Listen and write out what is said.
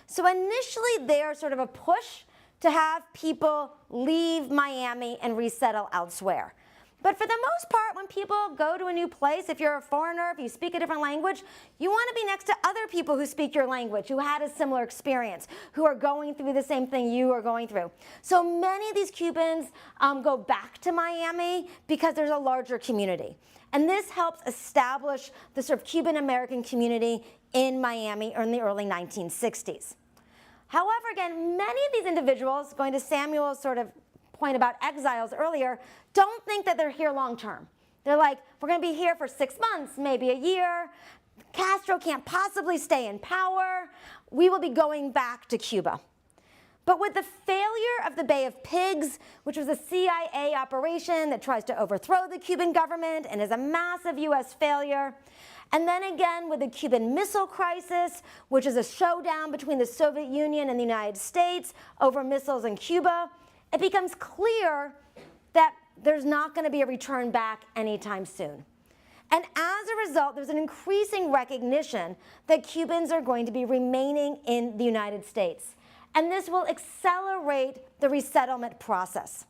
So initially there's sort of a push to have people leave Miami and resettle elsewhere. But for the most part, when people go to a new place, if you're a foreigner, if you speak a different language, you want to be next to other people who speak your language, who had a similar experience, who are going through the same thing you are going through. So many of these Cubans go back to Miami because there's a larger community. And this helps establish the sort of Cuban-American community in Miami in the early 1960s. However, again, many of these individuals, going to Samuel's sort of point about exiles earlier, don't think that they're here long term. They're like, we're going to be here for 6 months, maybe a year. Castro can't possibly stay in power. We will be going back to Cuba. But with the failure of the Bay of Pigs, which was a CIA operation that tries to overthrow the Cuban government and is a massive US failure, and then again with the Cuban Missile Crisis, which is a showdown between the Soviet Union and the United States over missiles in Cuba, it becomes clear that there's not going to be a return back anytime soon. And as a result, there's an increasing recognition that Cubans are going to be remaining in the United States. And this will accelerate the resettlement process.